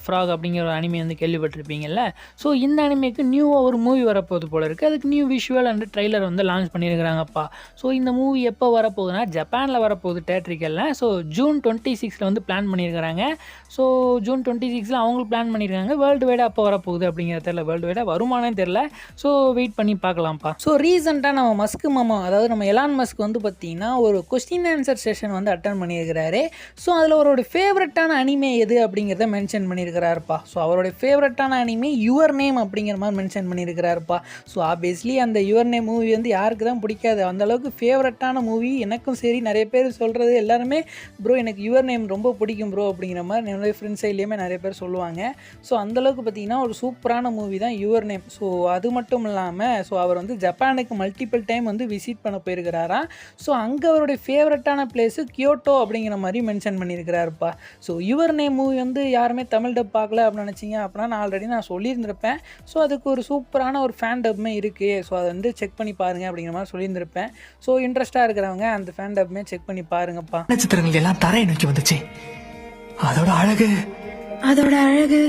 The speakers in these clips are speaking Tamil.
ஃப்ராக் அப்படிங்கிற ஒரு அனிமே வந்து கேள்விப்பட்டிருப்பீங்கல்ல. ஸோ இந்த அனிமேக்கு நியூவா ஒரு மூவி வரப்போகுது போல இருக்குது. அதுக்கு நியூ விஷுவல் அண்ட் ட்ரெய்லர் வந்து லான்ச் பண்ணியிருக்கிறாங்கப்பா. ஸோ இந்த மூவி எப்போ வரப்போகுதுன்னா ஜப்பானில் வரப்போகுது தேட்ரிக்கல்ல. ஸோ ஜூன் 26 வந்து பிளான் பண்ணியிருக்கிறாங்க. ஸோ ஜூன் 26 அவங்களுக்கு பிளான் பண்ணியிருக்காங்க. வேர்ல்டு வைடாக அப்போ வரப்போகுது அப்படிங்கிறது தெரியல. வேர்ல்டு வைடாக வருமானே தெரில. ஸோ வெயிட் பண்ணி பார்க்கலாம்ப்பா. ஸோ ரீசெண்டாக நம்ம மஸ்க் மாமா, அதாவது நம்ம எலான் மஸ்க் வந்து பார்த்திங்கன்னா ஒரு கொஸ்டின் ஆன்சர் செஷன் வந்து அட்டன் பண்ணியிருக்கிறாரு. ஸோ அதில் அவரோட ஃபேவரட்டான அனிமே எது அப்படிங்கிறத மென்ஷன் பண்ணியிருக்கிறாருப்பா. ஸோ அவருடைய ஃபேவரட்டான அனிமே யுவர் நேம் அப்படிங்கிற மாதிரி மென்ஷன் பண்ணியிருக்கிறாருப்பா. ஸோ ஆப்வியஸ்லி அந்த யுவர் நேம் மூவி வந்து யாருக்கு தான் பிடிக்காது, அந்தளவுக்கு ஃபேவரட்டான மூவி. எனக்கும் சரி, நிறைய பேர் சொல்கிறது எல்லாருமே ப்ரோ எனக்கு யுவர் நேம் ரொம்ப பிடிக்கும் ப்ரோ அப்படிங்கிற மாதிரி என்னுடைய ஃப்ரெண்ட்ஸ் சைட்லேயுமே நிறைய பேர் சொல்லுவாங்க. ஸோ அந்தளவுக்கு பார்த்திங்கன்னா ஒரு சூப்பரான மூவி தான் யுவர் நேம். ஸோ அது மட்டும் இல்லாமல் ஸோ அவர் வந்து ஜப்பானுக்கு மல்டிபிள் டைம் வந்து விசிட் பண்ண போயிருக்கிறாரா. ஸோ அங்கே அவருடைய ஃபேவரட்டான பிளேஸு கியோட்டோ அப்படிங்கிற மாதிரி மென்ஷன் பண்ணியிருக்கிறாருப்பா. ஸோ யுவர் நேம் மூவி வந்து யாருமே தமிழ் டப் பார்க்கல அப்படின்னு நினச்சிங்க அப்படின்னா நான் சொல்லியிருந்திருப்பேன். ஸோ அதுக்கு ஒரு சூப்பரான ஒரு ஃபேன் டப்புமே இருக்குது. ஸோ அதை வந்து செக் பண்ணி பாருங்கள் அப்படிங்கிற மாதிரி சொல்லியிருந்திருப்பேன். ஸோ இன்ட்ரெஸ்ட்டாக இருக்கிறவங்க அந்த ஃபேன் டப்புமே செக் பண்ணி பாருங்கப்பா. நட்சத்திரங்கள் எல்லாம் தரையை நோக்கி வந்துச்சு. அதோட அழகு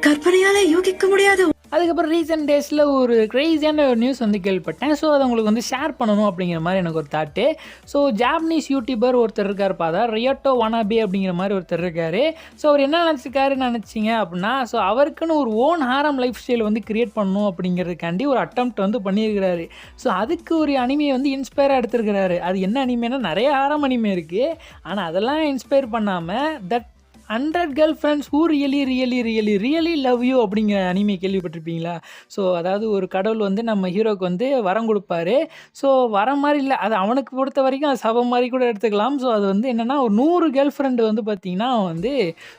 கற்பனையால யூகிக்க முடியாது. அதுக்கப்புறம் ரீசெண்ட் டேஸில் ஒரு க்ரேஸியான ஒரு நியூஸ் வந்து கேள்விப்பட்டேன். ஸோ அதை உங்களுக்கு வந்து ஷேர் பண்ணணும் அப்படிங்கிற மாதிரி எனக்கு ஒரு தாட்டு. ஸோ ஜாப்பனீஸ் யூடியூபர் ஒருத்தர் இருக்காருப்பா, அதான் ரியோட்டோ வனாபே அப்படிங்கிற மாதிரி ஒருத்தர் இருக்கார். ஸோ அவர் என்ன நினச்சிங்க அப்படின்னா, ஸோ அவருக்குன்னு ஒரு ஓன் ஹாரம் லைஃப் ஸ்டைல் வந்து கிரியேட் பண்ணணும் அப்படிங்கிறதுக்காண்டி ஒரு அட்டெம்ப்ட் வந்து பண்ணியிருக்கிறாரு. ஸோ அதுக்கு ஒரு அனிமையை வந்து இன்ஸ்பயராக எடுத்துருக்கிறாரு. அது என்ன அனிமைனா, நிறைய ஹாரம் அனிமே இருக்குது. ஆனால் அதெல்லாம் இன்ஸ்பயர் பண்ணாமல் that 100 girl friends who really love you அப்படிங்கிற அனிமே கேள்விப்பட்டிருப்பீங்களா? ஸோ அதாவது ஒரு கடவுள் வந்து நம்ம ஹீரோக்கு வந்து வரம் கொடுப்பாரு. ஸோ வரம் மாதிரி இல்லை, அது அவனுக்கு பொறுத்த வரைக்கும் அது சபம் மாதிரி கூட எடுத்துக்கலாம். ஸோ அது வந்து என்னென்னா, ஒரு 100 கேர்ள் ஃப்ரெண்டு வந்து பார்த்திங்கன்னா வந்து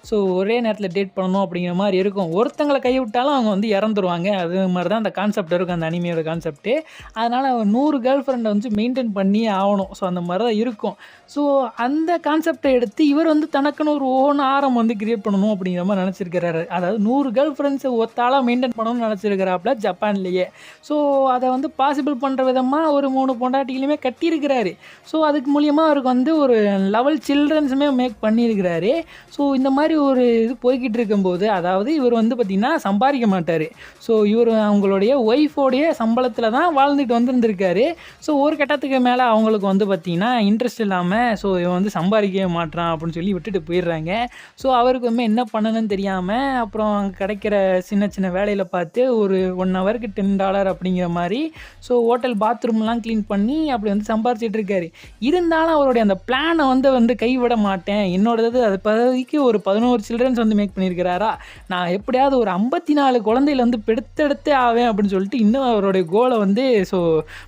ஸோ ஒரே நேரத்தில் டேட் பண்ணணும் அப்படிங்கிற மாதிரி இருக்கும். ஒருத்தங்களை கைவிட்டாலும் அவங்க வந்து இறந்துருவாங்க. அது மாதிரி தான் அந்த கான்செப்ட் இருக்கும், அந்த அனிமையோட கான்செப்ட்டு. அதனால் 100 கேர்ள் ஃப்ரெண்டை வந்து மெயின்டைன் பண்ணியே ஆகணும். ஸோ அந்த மாதிரி தான் இருக்கும். ஸோ அந்த கான்செப்டை எடுத்து இவர் வந்து தனக்குன்னு ஒரு ஓன் ஆரம் வந்து கிரியேட் பண்ணணும் அப்படிங்கிற மாதிரி நினச்சிருக்கிறாரு. அதாவது 100 கேர்ள் ஃப்ரெண்ட்ஸை ஒத்தாளாக மெயின்டைன் பண்ணணும்னு நினச்சிருக்கிறாப்புல ஜப்பான்லேயே. ஸோ அதை வந்து பாசிபிள் பண்ணுற விதமாக ஒரு 3 பொண்டாட்டிகளுமே கட்டியிருக்கிறாரு. ஸோ அதுக்கு மூலியமாக அவருக்கு வந்து ஒரு லெவல் சில்ட்ரன்ஸுமே மேக் பண்ணியிருக்கிறாரு. ஸோ இந்த மாதிரி ஒரு இது போய்கிட்டு இருக்கும்போது, அதாவது இவர் வந்து பார்த்திங்கன்னா சம்பாதிக்க மாட்டார். ஸோ இவர் அவங்களுடைய ஒய்ஃபோடைய சம்பளத்தில் தான் வாழ்ந்துட்டு வந்துருந்துருக்காரு. ஸோ ஒரு கட்டத்துக்கு மேலே அவங்களுக்கு வந்து பார்த்திங்கன்னா இன்ட்ரெஸ்ட் இல்லாமல் ஸோ இவன் வந்து சம்பாதிக்கவே மாட்டான் அப்படின்னு சொல்லி விட்டுட்டு போயிடுறாங்க. ஸோ அவருக்கு வந்து என்ன பண்ணணும்னு தெரியாமல் அப்புறம் அங்கே கிடைக்கிற சின்ன வேலையில் பார்த்து ஒரு 1 ஹவருக்கு $10 அப்படிங்கிற மாதிரி ஸோ ஹோட்டல் பாத்ரூம்லாம் க்ளீன் பண்ணி அப்படி வந்து சம்பாரிச்சிட்டு இருக்காரு. இருந்தாலும் அவருடைய அந்த பிளானை வந்து கைவிட மாட்டேன், என்னோடது அது பதவிக்கு ஒரு 11 சில்ட்ரன்ஸ் வந்து மேக் பண்ணியிருக்கிறாரா, நான் எப்படியாவது ஒரு 54 குழந்தையில வந்து பெடுத்தெடுத்தே ஆவேன் அப்படின்னு சொல்லிட்டு இன்னும் அவருடைய கோலை வந்து ஸோ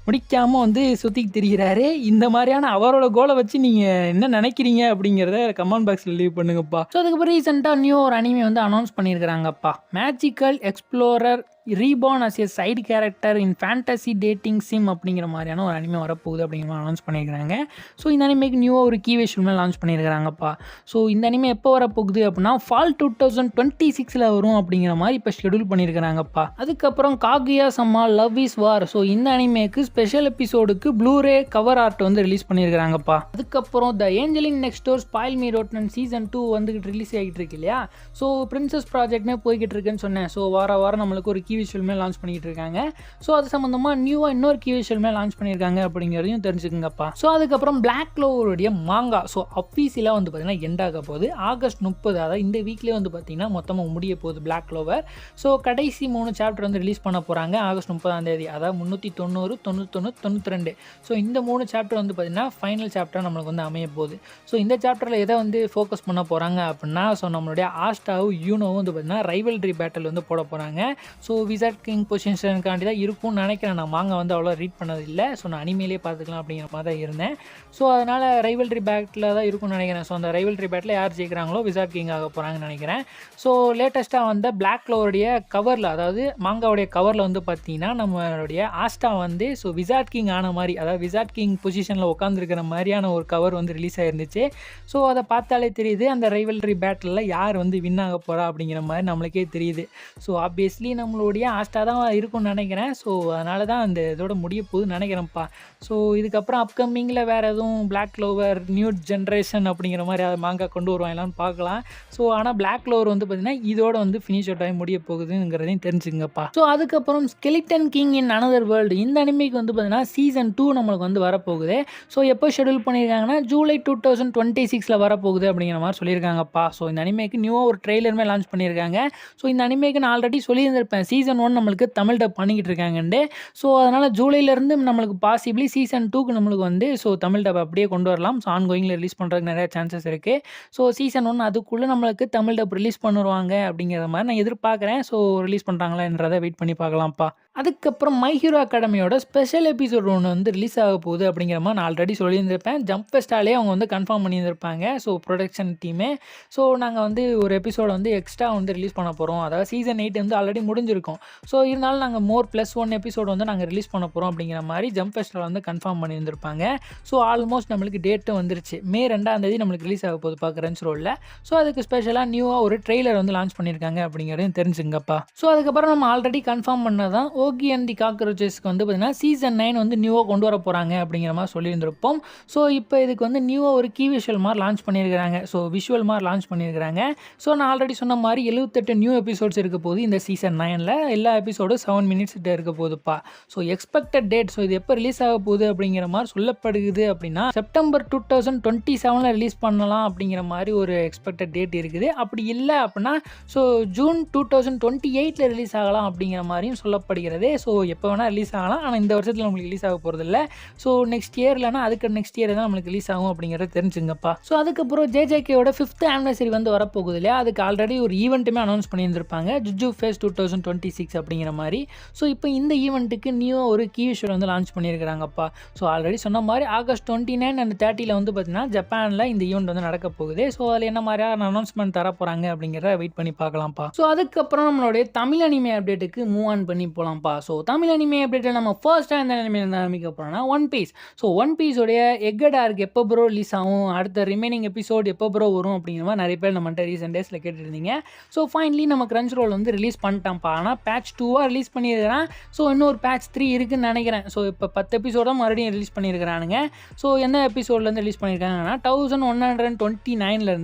முடிக்காமல் வந்து சுற்றிக்கு திரிகிறாரு. இந்த மாதிரியான அவரோட கோலை வச்சு நீங்கள் என்ன நினைக்கிறீங்க அப்படிங்கிறத கமெண்ட் பாக்ஸில் லீவ் பண்ணுங்கப்பா. ஸோ அதுக்கப்புறம் ரீசெண்டாக நியூ ஒரு அனிமே வந்து அனௌன்ஸ் பண்ணியிருக்கிறாங்கப்பா. Magical explorer reborn as a side character in fantasy dating sim அப்படிங்கிற மாதிரியான ஒரு அனிமே வரப்போகுது அப்படிங்கிற மாதிரி அனௌன்ஸ் பண்ணியிருக்கிறாங்க. ஸோ இந்த அனிமேக்கு நியூவாக ஒரு கீ விஷுவல் லான்ச் பண்ணியிருக்கிறாங்கப்பா. ஸோ இந்த அனிமே எப்போ வரப்போகுது அப்படின்னா ஃபால் 2026 வரும் அப்படிங்கிற மாதிரி இப்போ ஷெடியூல் பண்ணியிருக்கிறாங்கப்பா. அதுக்கப்புறம் Kaguya sama love is war. So இந்த அனிமேக்கு ஸ்பெஷல் எபிசோடுக்கு ப்ளூரே கவர் ஆர்ட் வந்து ரிலீஸ் பண்ணியிருக்கிறாங்கப்பா. அதுக்கப்புறம் த ஏஞ்சலின் next door spoil me rotten season 2 வந்துகிட்டு ரிலீஸ் ஆகிட்டு இருக்கு இல்லையா. ஸோ பிரின்சஸ் ப்ராஜெக்ட்மே போய்கிட்டு இருக்குன்னு சொன்னேன். ஸோ வாரம் நம்மளுக்கு ஒரு கீ விஷுவல்மே லான்ச் பண்ணிட்டு இருக்காங்க. ஸோ அது சம்மந்தமாக நியூவாக இன்னொரு கீ விஷுவல்மே லான்ச் பண்ணியிருக்காங்க அப்படிங்கிறதையும் தெரிஞ்சுக்குங்கப்பா. ஸோ அதுக்கப்புறம் பிளாக் க்ளோவருடைய மாங்கா ஸோ அஃபீஷியலாக வந்து பார்த்தீங்கன்னா எண்ட் ஆக போகுது ஆகஸ்ட் 30, அதாவது இந்த வீக்லேயே வந்து பார்த்தீங்கன்னா மொத்தமாக முடிய போகுது பிளாக் க்ளோவர். ஸோ கடைசி 3 சாப்டர் வந்து ரிலீஸ் பண்ண போகிறாங்க ஆகஸ்ட் 30, அதாவது 390, 91, 92. ஸோ இந்த 3 சாப்டர் வந்து பார்த்தீங்கன்னா ஃபைனல் சாப்டர் நம்மளுக்கு வந்து அமைய போகுது. ஸோ இந்த சாப்டரில் எதை வந்து ஃபோக்கஸ் பண்ண போகிறாங்க அப்படின்னா, ஸோ நம்மளுடைய ஆஸ்டாவும் யூனோவும் வந்து பார்த்தீங்கன்னா ரைவல்ரி பேட்டில் வந்து போட போகிறாங்க. ஸோ விசார்ட் கிங் பொசிஷனுக்காண்டி தான் இருக்கும்னு நினைக்கிறேன். நான் மாங்க வந்து அவ்வளோ ரீட் பண்ணது இல்லை. ஸோ நான் அனிமேலே பார்த்துக்கலாம் அப்படிங்கிற மாதிரி தான் இருந்தேன். ஸோ அதனால் ரைவல்ரி பேட்டில் தான் இருக்கும்னு நினைக்கிறேன். ஸோ அந்த ரைவல்ரி பேட்டில் யார் ஜெயிக்கிறாங்களோ விசார்ட் கிங் ஆக போகிறாங்கன்னு நினைக்கிறேன். ஸோ லேட்டஸ்ட்டாக வந்த பிளாக் க்ளோவருடைய கவரில், அதாவது மாங்காவுடைய கவரில் வந்து பார்த்தீங்கன்னா நம்மளுடைய ஆஸ்டா வந்து ஸோ விசார்ட் கிங் ஆன மாதிரி, அதாவது விசார்ட் கிங் பொசிஷனில் உட்காந்துருக்கிற மாதிரியான ஒரு கவர் வந்து ரிலீஸ் ஆயிருந்துச்சு. ஸோ அதை பார்த்தாலே தெரியுது அந்த ரைவல்ரி பேட்டிலில் யார் வந்து வின் ஆக போகிறா அப்படிங்கிற மாதிரி நம்மளுக்கே தெரியுது. ஸோ ஆப்வியஸ்லி நம்மளுடைய நல்லபடியாக ஆஸ்ட்டாக தான் இருக்கும்னு நினைக்கிறேன். ஸோ அதனால தான் அந்த இதோட முடிய போகுதுன்னு நினைக்கிறேன்ப்பா. ஸோ இதுக்கப்புறம் அப்கமிங்கில் வேறு எதுவும் பிளாக் க்ளோவர் நியூ ஜென்ரேஷன் அப்படிங்கிற மாதிரி அதை மாங்கா கொண்டு வருவாங்களான்னு பார்க்கலாம். ஸோ ஆனால் பிளாக் க்ளோவர் வந்து பார்த்திங்கன்னா இதோட வந்து ஃபினிஷ் அவுட் ஆகி முடிய போகுதுங்கிறதையும் தெரிஞ்சுங்கப்பா. ஸோ அதுக்கப்புறம் skeleton king in another world இந்த அனிமேக்கு வந்து பார்த்திங்கன்னா சீசன் 2 நம்மளுக்கு வந்து வரப்போகுது. ஸோ எப்போ ஷெடியூல் பண்ணியிருக்காங்கன்னா ஜூலை 2026 வரப்போகுது அப்படிங்கிற மாதிரி சொல்லியிருக்காங்கப்பா. ஸோ இந்த அனிமேக்கு நியூவாக ஒரு ட்ரெய்லருமே லான்ச் பண்ணியிருக்காங்க. ஸோ இந்த அனிமேக்கு நான் ஆல்ரெடி சொல்லியிருந்திருப்பேன் சீசன் 1 நம்மளுக்கு தமிழ் டப் பண்ணிக்கிட்டு இருக்காங்கண்டு. ஸோ அதனால் ஜூலைலேருந்து நம்மளுக்கு பாசிபிளி சீசன் 2க்கு நம்மளுக்கு வந்து ஸோ தமிழ் டப் அப்படியே கொண்டு வரலாம். ஸோ ஆன்கோயிங்கில் ரிலீஸ் பண்ணுறதுக்கு நிறைய சான்சஸ் இருக்குது. ஸோ சீசன் 1 அதுக்குள்ளே நம்மளுக்கு தமிழ் டப் ரிலீஸ் பண்ணுவாங்க அப்படிங்கிற மாதிரி நான் எதிர்பார்க்குறேன். ஸோ ரிலீஸ் பண்ணுறாங்களான்றதை வெயிட் பண்ணி பார்க்கலாம்ப்பா. அதுக்கப்புறம் மை ஹீரோ அகாடமியோட ஸ்பெஷல் எபிசோட் ஒன்று வந்து ரிலீஸ் ஆக போகுது அப்படிங்கிற மாதிரி நான் ஆல்ரெடி சொல்லியிருந்திருப்பேன். ஜம்ப் ஃபெஸ்டாலே அவங்க வந்து கன்ஃபார்ம் பண்ணியிருந்திருப்பாங்க. ஸோ ப்ரொடக்ஷன் டீமே ஸோ நாங்கள் வந்து ஒரு எபிசோட வந்து எக்ஸ்ட்ரா வந்து ரிலீஸ் பண்ண போகிறோம். அதாவது சீசன் 8 வந்து ஆல்ரெடி முடிஞ்சிருக்கும். ஸோ இருந்தாலும் நாங்கள் மோர் +1 எபிசோடு வந்து நாங்கள் ரிலீஸ் பண்ண போகிறோம் அப்படிங்கிற மாதிரி ஜம்ப் ஃபெஸ்டில் வந்து கன்ஃபார்ம் பண்ணியிருந்திருப்பாங்க. ஸோ ஆல்மோஸ்ட் நம்மளுக்கு டேட்டும் வந்துருச்சு. மே 2 நம்மளுக்கு ரிலீஸ் ஆக போகுது பார்க்குறேன் ரோலில். ஸோ அதுக்கு ஸ்பெஷலாக நியூவாக ஒரு ட்ரெய்லர் வந்து லான்ச் பண்ணியிருக்காங்க அப்படிங்கிறதையும் தெரிஞ்சுங்கப்பா. ஸோ அதுக்கப்புறம் நம்ம ஆல்ரெடி கன்ஃபார்ம் பண்ணதான் ஓகி அண்ட் தி காக்ரோச்சஸ்க்கு வந்து பார்த்திங்கன்னா சீசன் 9 வந்து நியூவாக கொண்டு வர போகிறாங்க அப்படிங்கிற மாதிரி சொல்லியிருந்திருப்போம். ஸோ இப்போ இதுக்கு வந்து நியூவாக ஒரு கீ விஷுவல் மாதிரி லான்ச் பண்ணியிருக்கிறாங்க. ஸோ விஷுவல் மாதிரி லான்ச் பண்ணியிருக்கிறாங்க. ஸோ நான் ஆல்ரெடி சொன்ன மாதிரி 78 நியூ எபிசோட்ஸ் இருக்க போகுது இந்த சீசன் 9ல். எல்லா எபிசோடும் 7 மினிட்ஸ் இருக்க போகுதுப்பா. ஸோ எக்ஸ்பெக்டட் டேட் ஸோ இது எப்போ ரிலீஸ் ஆக போகுது அப்படிங்கிற மாதிரி சொல்லப்படுது அப்படின்னா செப்டம்பர் 2027 ரிலீஸ் பண்ணலாம் அப்படிங்கிற மாதிரி ஒரு எக்ஸ்பெக்டட் டேட் இருக்குது. அப்படி இல்லை அப்படின்னா ஸோ ஜூன் 2028 ரிலீஸ் ஆகலாம் அப்படிங்கிற மாதிரியும் சொல்லப்படுகிறது. ஸோ எப்போ வேணால் ரிலீஸ் ஆகலாம். ஆனால் இந்த வருஷத்தில் நம்மளுக்கு ரிலீஸ் ஆக போகிறதில்ல. ஸோ நெக்ஸ்ட் இயர் இல்லைனா அதுக்கு நெக்ஸ்ட் இயர் தான் நம்மளுக்கு ரிலீஸ் ஆகும் அப்படிங்கிறத தெரிஞ்சுங்கப்பா. ஸோ அதுக்கப்புறம் JJKயோட 5th ஆனிவர்சரி வந்து வரப்போகுது இல்லையா, அதுக்கு ஆல்ரெடி ஒரு ஈவெண்ட்டுமே அனௌன்ஸ் பண்ணியிருந்திருப்பாங்க ஜுஜு ஃபேஸ் 2026 அப்படிங்கிற மாதிரி. ஸோ இப்போ இந்த ஈவெண்ட்டுக்கு நியூவாக ஒரு கீ விஷுவல் வந்து லான்ச் பண்ணியிருக்கிறாங்கப்பா. ஸோ ஆல்ரெடி சொன்ன மாதிரி ஆகஸ்ட் 29 and 30 வந்து பார்த்தீங்கன்னா ஜப்பானில் இந்த ஈவெண்ட் வந்து நடக்க போகுது. ஸோ அதில் என்ன மாதிரியான அனௌன்ஸ்மெண்ட் தர போகிறாங்க அப்படிங்கிறத வெயிட் பண்ணி பார்க்கலாம்ப்பா. ஸோ அதுக்கப்புறம் நம்மளுடைய தமிழ் அனிமே அப்டேட்டுக்கு மூவ் ஆன் பண்ணி போகலாம்ப்பா. ஸோ தமிழ் அனிமே அப்டேட்டில் நம்ம ஃபர்ஸ்ட்டாக இந்த அனிமே ஆரம்பிக்க போகிறோம்னா ஒன் பீஸ். ஸோ ஒன் பீஸோடைய எக்கடாருக்கு எப்போ ப்ரோ ரிலீஸ் ஆகும், அடுத்த ரிமைனிங் எபிசோட் எப்போ ப்ரோ வரும் அப்படிங்கிற மாதிரி நிறைய பேர் நம்மகிட்ட ரீசெண்ட் டேஸில் கேட்டுருந்தீங்க. ஸோ ஃபைனலி நம்ம கிரன்ச் ரோல் வந்து ரிலீஸ் பண்ணிட்டான்ப்பா. ஆனால் பேட்ச் 2 ரிலீஸ் பண்ணியிருக்கிறான். ஸோ இன்னொரு பேட்ச் 3 இருக்குதுன்னு நினைக்கிறேன். ஸோ இப்போ 10 எபிசோடாக மறுபடியும் ரிலீஸ் பண்ணியிருக்கிறானுங்க. ஸோ எந்த எபிசோட்லேருந்து ரிலீஸ் பண்ணியிருக்காங்கன்னா 1129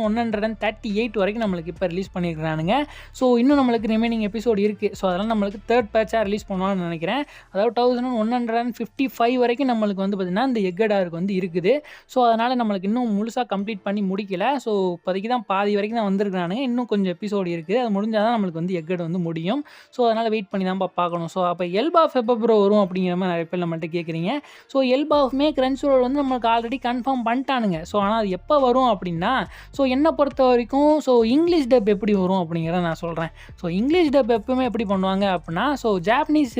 1138 வரைக்கும் நம்மளுக்கு இப்போ ரிலீஸ் பண்ணியிருக்கிறானுங்க. ஸோ இன்னும் நம்மளுக்கு ரிமைனிங் எபிசோட் இருக்குது. ஸோ அதெல்லாம் நம்மளுக்கு தேர்ட் பேட்சாக ரிலீஸ் பண்ணுவான்னு நினைக்கிறேன். அதாவது 1155 வரைக்கும் நம்மளுக்கு வந்து பார்த்திங்கன்னா இந்த எக்கடாருக்கு வந்து இருக்குது. ஸோ அதனால் நம்மளுக்கு இன்னும் முழுசாக கம்ப்ளீட் பண்ணி முடிக்கல. ஸோ இப்போதைக்கு தான் பாதி வரைக்கும் தான் வந்திருக்கிறானுங்க. இன்னும் கொஞ்சம் எபிசோடு இருக்குது. அது முடிஞ்சால் தான் நம்மளுக்கு வந்து எக்கட் வந்து முடியும். ஸோ அதனால் வெயிட் பண்ணி தான் பார்க்கணும். ஸோ அப்போ எல்பாஃப் எப்போ ப்ரோ வரும் அப்படிங்கிற மாதிரி நிறைய பேர் நம்மள்கிட்ட கேட்குறீங்க. ஸோ எல்பாஃப்மே கிரன்ச் ரோல் வந்து நம்மளுக்கு ஆல்ரெடி கன்ஃபார்ம் பண்ணிட்டானுங்க. ஸோ ஆனால் அது எப்போ வரும் அப்படின்னா ஸோ என்னை பொறுத்த வரைக்கும் ஸோ இங்கிலீஷ் டப் எப்படி வரும் அப்படிங்கிறத நான் சொல்கிறேன். ஸோ இங்கிலீஷ் டப் எப்பவுமே எப்படி பண்ணுவாங்க அப்படின்னா ஸோ ஜாப்பனீஸ்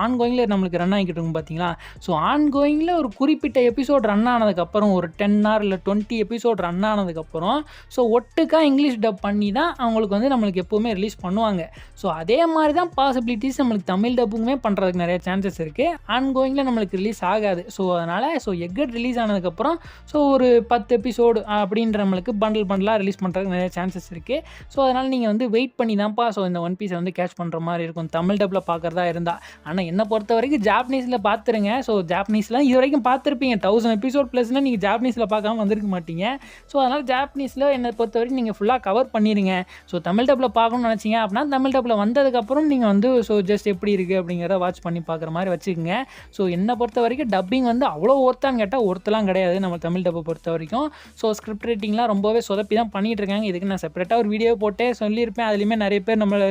ஆன்கோயிங்கில் நம்மளுக்கு ரன் ஆகிக்கிட்டு இருக்கும் பார்த்தீங்களா. ஸோ ஆன்கோயிங்கில் ஒரு குறிப்பிட்ட எபிசோட் ரன் ஆனதுக்கப்புறம் ஒரு 10 hour இல்லை 20 எபிசோட் ரன் ஆனதுக்கப்புறம் ஸோ ஒட்டுக்காக இங்கிலீஷ் டப் பண்ணி தான் அவங்களுக்கு வந்து நம்மளுக்கு எப்போவுமே ரிலீஸ் பண்ணுவாங்க. ஸோ அதே மாதிரி தான் பாசிபிலிட்டிஸ் நம்மளுக்கு தமிழ் டப்புக்குமே பண்ணுறதுக்கு நிறைய சான்சஸ் இருக்குது. ஆன்கோயிங்கில் நம்மளுக்கு ரிலீஸ் ஆகாது. ஸோ அதனால் ஸோ எக்கட் ரிலீஸ் ஆனதுக்கப்புறம் ஸோ ஒரு 10 எபிசோடு அப்படின்ற நம்மளுக்கு பண்டலாக ரிலீஸ் பண்ணுறதுக்கு நிறைய சான்சஸ் இருக்குது. ஸோ அதனால் நீங்கள் வந்து வெயிட் பண்ணி தான்ப்பா ஸோ இந்த ஒன் பீஸை வந்து கேட்ச் பண்ணுற மாதிரி இருக்கும் தமிழ் டப்பில் பார்க்குறதா இருந்தால். ஆனால் என்னை பொறுத்த வரைக்கும் ஜாப்பனீஸில் பார்த்துருங்க. ஸோ ஜாப்பனீஸ்லாம் இது வரைக்கும் பார்த்துருப்பீங்க. 1000 எபிசோட் +னா நீங்கள் ஜாப்பனீஸில் பார்க்காம வந்திருக்க மாட்டீங்க. ஸோ அதனால் ஜாப்பனீஸில் என்னை பொறுத்த வரைக்கும் நீங்கள் ஃபுல்லாக கவர் பண்ணிடுங்க. ஸோ தமிழ் டப்பில் பார்க்கணும்னு நினச்சிங்க அப்படின்னா தமிழ் டப்பில் வந்ததுக்கப்புறம் நீங்கள் வந்து ஸோ ஜஸ்ட் எப்படி இருக்குது அப்படிங்கிறத வாட்ச் பண்ணி பார்க்குற மாதிரி வச்சுக்கோங்க. ஸோ என்னை பொறுத்த வரைக்கும் டப்பிங் வந்து அவ்வளோ ஒர்த்தான்னு கேட்டால் ஒருத்தலாம் கிடையாது நம்ம தமிழ் டப்பை பொறுத்த வரைக்கும். ஸோ ஸ்கிரிப்ட் ரைட்டிங்லாம் ரொம்பவே சொதப்பி தான் பண்ணிகிட்டு இருக்காங்க. இதுக்கு நான் செப்பரேட்டாக ஒரு வீடியோ போட்டே சொல்லியிருப்பேன். அதுலேயுமே நிறைய பேர் நம்மளை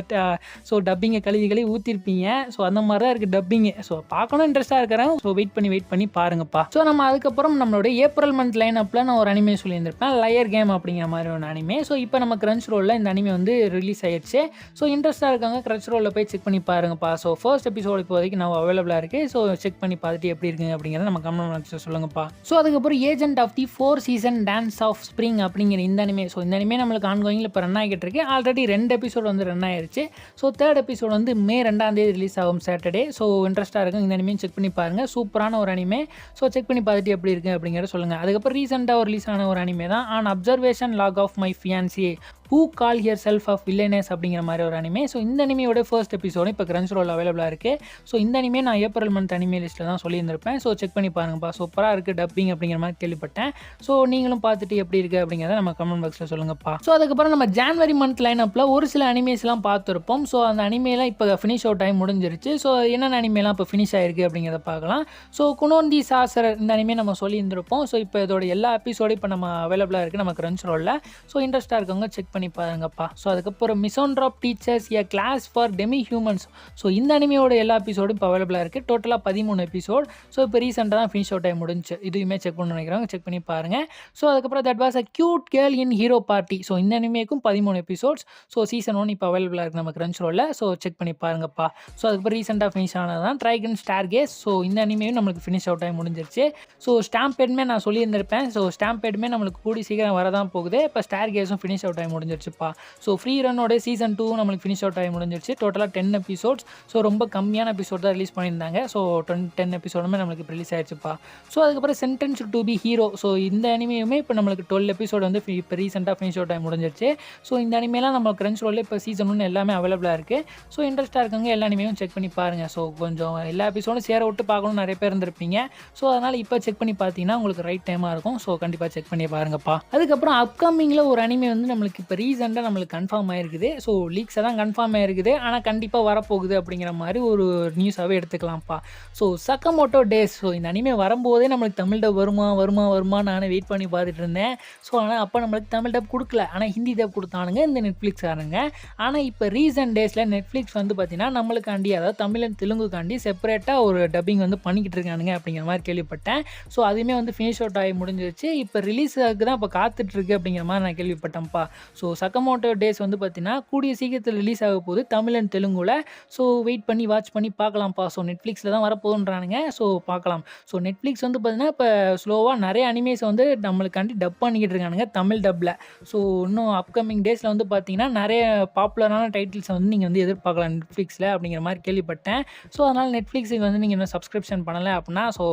ஸோ டப்பிங்கை கழுவி ஊற்றிருப்பீங்க. ஸோ அந்த மாதிரி தான் இருக்குது டப்பிங்கு. ஸோ பார்க்கணும் இன்ட்ரெஸ்ட்டாக இருக்கிறேன். ஸோ வெயிட் பண்ணி பாருங்கப்பா. ஸோ நம்ம அதுக்கப்புறம் நம்மளுடைய ஏப்ரல் மந்த் லைன் அப்பில் நான் ஒரு அனிமே சொல்லியிருந்திருப்பேன் லயர் கேம் அப்படிங்கிற மாதிரி ஒரு அனிமே. ஸோ இப்போ நம்ம கிரன்ச் ரோலில் இந்த அனிமே வந்து ரிலீஸ் ஆயிடுச்சு. ஸோ இன்ட்ரெஸ்ட்டாக இருக்காங்க கிரன்ச் ரோலில் போய் செக் பண்ணி பாருங்கப்பா. ஸோ ஃபர்ஸ்ட் எபிசோட் இப்போதைக்கு நான் அவைலபிளாக இருக்குது. ஸோ செக் பண்ணி பார்த்துட்டு எப்படி இருக்குங்க அப்படிங்கிறத நம்ம கமெண்ட் சொல்லுங்கப்பா. ஸோ அதுக்கப்புறம் agent of the 4 season dance of spring அப்படிங்கிற இந்த அனிமே. ஸோ இந்த அனிமே நம்மளுக்கு ஆன்கோயிங்கில் இப்போ ரன் ஆகிட்டு இருக்கு. ஆல்ரெடி 2 எபிசோட் வந்து ரன் ஆயிடுச்சு. ஸோ 3rd எபிசோட் வந்து மே 2 ரிலீஸ் ஆகும் சாட்டர்டே. ஸோ இன்ட்ரெஸ்ட்டாக இருக்கும் இந்த அனிமே செக் பண்ணி பாருங்கள். சூப்பரான ஒரு அனிமே. ஸோ செக் பண்ணி பார்த்துட்டு எப்படி இருக்குது அப்படிங்கிறத சொல்லுங்கள். அதுக்கப்புறம் ரீசெண்டாக ரிலீஸ் ஆன ஒரு அனிமே தான் an observation log of my fiancee. Who call her self of villainess அப்படிங்கிற மாதிரி ஒரு அனிமே. ஸோ இந்த அனிமையோட ஃபர்ஸ்ட் எபிசோடு இப்போ Crunchyroll அவைலபிளாக இருக்குது. ஸோ இந்த அனிமே நான் ஏப்ரல் மந்த் அனிமே லிஸ்ட்டில் தான் சொல்லியிருந்திருப்பேன். ஸோ செக் பண்ணி பாருங்கப்பா. சூப்பராக இருக்குது டப்பிங் அப்படிங்கிற மாதிரி கேள்விப்பட்டேன். ஸோ நீங்களும் பார்த்துட்டு எப்படி இருக்குது அப்படிங்கிறத நம்ம கமெண்ட் பாக்ஸில் சொல்லுங்கப்பா. ஸோ அதுக்கப்புறம் நம்ம ஜான்வரி மந்த் லைனப்பில் ஒரு சில அனிமேஸ்லாம் பார்த்துருப்போம். ஸோ அந்த அனிமேலாம் இப்போ ஃபினிஷ் அவுட் டைம் முடிஞ்சிருச்சு. ஸோ என்னென்ன அனிமேலாம் இப்போ ஃபினிஷ் ஆகிருக்கு அப்படிங்கிறத பார்க்கலாம். ஸோ குனோன் தி சாசரர் இந்த அனிமே நம்ம சொல்லியிருந்திருப்போம். ஸோ இப்போ இதோட எல்லா எபிசோடும் இப்போ நம்ம அவைலபிளாக இருக்குது நம்ம Crunchyroll. ஸோ இன்ட்ரெஸ்ட்டாக இருக்கவங்க செக் பண்ணி பாருங்கப்பா. ஸோ அதுக்கப்புறம் misanthrope teachers a class for demi humans. So இந்த அனிமையோட எல்லா எபிசோடும் இப்போ அவைலபிளாக இருக்குது. டோட்டலாக 13 எபிசோட். ஸோ இப்போ ரீசெண்டாக தான் ஃபினிஷ் அவுட் டைம் முடிஞ்சு. இதுவுமே செக் பண்ண நினைக்கிறவங்க செக் பண்ணி பாருங்கள். ஸோ அதுக்கப்புறம் that was a cute girl in hero party. So இந்த அனிமேக்கும் 13 எபிசோட்ஸ். ஸோ சீசன் 1 இப்போ அவைலபிளாக இருக்குது நம்ம Crunchyroll. ஸோ செக் பண்ணி பாருங்கப்பா. ஸோ அதுக்கப்புறம் ரீசெண்டாக ஃபினிஷ் ஆனது தான் ட்ரைகன் ஸ்டார்கேஸ். ஸோ இந்த அனிமையும் நம்மளுக்கு ஃபினிஷ் அவுட் டைம் முடிஞ்சிருச்சு. ஸோ ஸ்டாம்பேடுமே நான் சொல்லியிருந்திருப்பேன். ஸோ ஸ்டாம்பேடுமே நம்மளுக்கு கூடி சீக்கிரம் வரதான் போகுது. இப்போ ஸ்டார்கேஸும் ஃபினிஷ் அவுட் டைம் முடிஞ்சிருச்சுப்பா. ஸோ ஃப்ரீ ரன்னோட சீசன் 2 நம்மளுக்கு ஃபினிஷ் அவுட் டைம் முடிஞ்சிருச்சு. டோட்டலாக 10 எபிசோட்ஸ். ஸோ ரொம்ப கம்மியான எபிசோட் தான் ரிலீஸ் பண்ணியிருந்தாங்க. ஸோ 10 எபிசோடுமே நம்மளுக்கு இப்போ ரிலீஸ் ஆயிடுச்சுப்பா. ஸோ அதுக்கப்புறம் sentence to be hero. So இந்த அனிமையுமே இப்போ நம்மளுக்கு 12 எபிசோட் வந்து இப்போ ரீசெண்டாக ஃபினிஷ் அவுட் டைம் முடிஞ்சிருச்சு. ஸோ இந்த அனிமேலாம் நம்ம Crunchyroll இப்போ சீசன் 1 எல்லாமே அவைலபிளாக இருக்குது. ஸோ இன்ட்ரெஸ்ட்டாக இருக்கவங்க எல்லா அனிமையும் செக் பண்ணி பாருங்கள். ஸோ கொஞ்சம் எல்லா எபிசோடும் சேர விட்டு பார்க்கணும்னு நிறைய பேர் இருந்திருப்பீங்க. ஸோ அதனால் இப்போ செக் பண்ணி பார்த்தீங்கன்னா உங்களுக்கு ரைட் டைமாக இருக்கும். ஸோ கண்டிப்பாக செக் பண்ணி பாருங்கப்பா. அதுக்கப்புறம் அப்கமிங்கில் ஒரு அனிமே வந்து நம்மளுக்கு இப்போ ரீசெண்டாக நம்மளுக்கு கன்ஃபார்ம் ஆகிருக்குது. ஸோ லீக்ஸை தான் கன்ஃபார்ம் ஆகிருக்குது. ஆனால் கண்டிப்பாக வரப்போகுது அப்படிங்கிற மாதிரி ஒரு நியூஸாகவே எடுத்துக்கலாம்ப்பா. So Sakamoto days. ஸோ இந்த அனிமே வரும்போதே நம்மளுக்கு தமிழ் டப் வருமா நானே வெயிட் பண்ணி பார்த்துட்டு இருந்தேன். ஸோ ஆனால் அப்போ நம்மளுக்கு தமிழ் டப் கொடுக்கல. ஆனால் ஹிந்தி டப் கொடுத்தானுங்க இந்த நெட்ஃப்ளிக்ஸ் ஆனுங்க. ஆனால் இப்போ ரீசெண்ட் டேஸில் நெட்ஃப்ளிக்ஸ் வந்து பார்த்தீங்கன்னா நம்மளுக்காண்டி அதாவது தமிழ் அண்ட் தெலுங்குக்காண்டி செப்பரேட்டாக ஒரு டப்பிங் வந்து பண்ணிக்கிட்டு இருக்கானுங்க அப்படிங்கிற மாதிரி கேள்விப்பட்டேன். ஸோ அதுவுமே வந்து ஃபினிஷ் அவுட் ஆகி முடிஞ்சிருச்சு. இப்போ ரிலீஸுக்கு தான் இப்போ காத்துட்ருக்கு அப்படிங்கிற மாதிரி நான் கேள்விப்பட்டேன்ப்பா. ஸோ சக்கமோட்டோ டேஸ் வந்து பார்த்தீங்கன்னா கூடிய சீக்கிரத்தில் ரிலீஸ் ஆக போகுது தமிழ் அண்ட் தெலுங்குல. ஸோ வெயிட் பண்ணி வாட்ச் பண்ணி பார்க்கலாம்ப்பா. ஸோ நெட்ஃப்ளிக்ஸில் தான் வரப்போகுன்றானுங்க. ஸோ பார்க்கலாம். ஸோ நெட்ஃப்ளிக்ஸ் வந்து பார்த்தீங்கன்னா இப்போ ஸ்லோவாக நிறைய அனிமேஸ் வந்து நம்மளுக்காண்டி டப் பண்ணிக்கிட்டு இருக்கானுங்க தமிழ் டப்பில். ஸோ இன்னும் அப்கமிங் டேஸில் வந்து பார்த்தீங்கன்னா நிறைய பாப்புலரான டைட்டில்ஸை வந்து நீங்கள் வந்து எதிர்பார்க்கலாம் நெட்ஃப்ளிக்ஸில் அப்படிங்கிற மாதிரி கேள்விப்பட்டேன். ஸோ அதனால் நெட்ஃப்ளிக்ஸுக்கு வந்து நீங்கள் இன்னும் சப்ஸ்கிரிப்ஷன் பண்ணலை அப்படின்னா ஸோ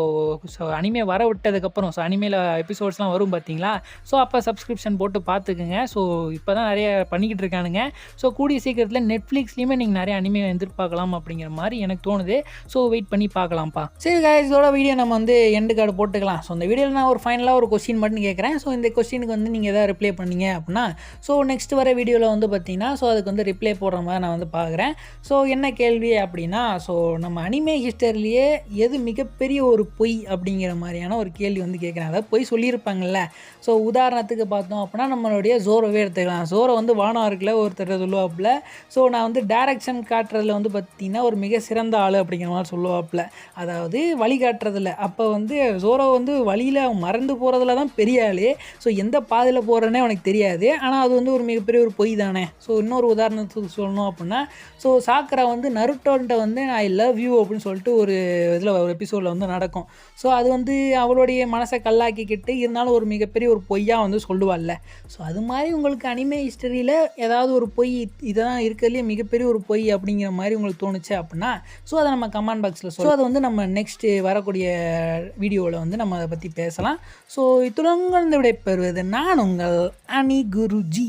அனிமே வர விட்டதுக்கப்புறம் ஸோ அனிமேல எபிசோட்ஸ்லாம் வரும் பார்த்தீங்களா. ஸோ அப்போ சப்ஸ்கிரிப்ஷன் போட்டு பார்த்துக்குங்க. ஸோ இப்போ தான் நிறைய பண்ணிக்கிட்டு இருக்கானுங்க. ஸோ கூடிய சீக்கிரத்தில் நெட்ஃப்ளிக்ஸ்லேயுமே நீங்கள் நிறைய அனிமே எதிர்பார்க்கலாம் அப்படிங்கிற மாதிரி எனக்கு தோணுது. ஸோ வெயிட் பண்ணி பார்க்கலாம்ப்பா. சரி guys, இதோட வீடியோ நம்ம வந்து எண்டு கார்டு போட்டுக்கலாம். ஸோ இந்த வீடியோவில் நான் ஒரு ஃபைனலாக ஒரு கொஸ்டின் மட்டும் கேட்குறேன். ஸோ இந்த கொஸ்டினுக்கு வந்து நீங்கள் எதாவது ரிப்ளை பண்ணீங்க அப்படின்னா ஸோ நெக்ஸ்ட் வர வீடியோவில் வந்து பார்த்தீங்கன்னா ஸோ அதுக்கு வந்து ரிப்ளை போடுற மாதிரி நான் வந்து பார்க்குறேன். ஸோ என்ன கேள்வி அப்படின்னா ஸோ நம்ம அனிமே ஹிஸ்டரிலேயே எது மிகப்பெரிய ஒரு பொய் அப்படிங்கிற மாதிரியான ஒரு கேள்வி வந்து கேட்குறேன். அதாவது பொய் சொல்லியிருப்பாங்கல்ல. ஸோ உதாரணத்துக்கு பார்த்தோம் அப்படின்னா நம்மளுடைய ஜோரோவே எடுத்துக்கலாம். ஜோரோ வந்து வானாருக்குள்ள ஒருத்தர் சொல்லுவாப்புல. ஸோ நான் வந்து டைரக்ஷன் காட்டுறதுல வந்து பார்த்தீங்கன்னா ஒரு மிக சிறந்த ஆள் அப்படிங்கிற மாதிரி சொல்லுவாப்புல. அதாவது வழி காட்டுறதில்ல. அப்போ வந்து ஜோரோ வந்து வழியில் மறந்து போகிறதுல தான் பெரிய ஆள். ஸோ எந்த பாதையில் போகிறேன்னே அவனுக்கு தெரியாது. ஆனால் அது வந்து ஒரு மிகப்பெரிய ஒரு பொய் தானே. ஸோ இன்னொரு உதாரணத்துக்கு சொல்லணும் அப்படின்னா ஸோ சாக்கரா வந்து நருட்டோன்ட்ட வந்து ஐ லவ் யூ அப்படின்னு சொல்லிட்டு ஒரு இதில் ஒரு எபிசோடில் வந்து நடக்கும். ஸோ அது வந்து அவளுடைய மனசை கல்லாக்கிக்கிட்டு இருந்தாலும் ஒரு மிகப்பெரிய ஒரு பொய்யாக வந்து சொல்லுவாள்ல. ஸோ அது மாதிரி உங்களுக்கு அனிமே ஹிஸ்டரியில் ஏதாவது ஒரு பொய் இதுதான் இருக்கிறதுலேயே மிகப்பெரிய ஒரு பொய் அப்படிங்கிற மாதிரி உங்களுக்கு தோணுச்சு அப்படின்னா ஸோ அதை நம்ம கமெண்ட் பாக்ஸில் ஸோ அதை வந்து நம்ம நெக்ஸ்ட்டு வரக்கூடிய வீடியோவில் வந்து நம்ம அதை பற்றி பேசலாம். ஸோ இத்துடன் விடைபெறுவது நான் உங்கள் அனி குருஜி.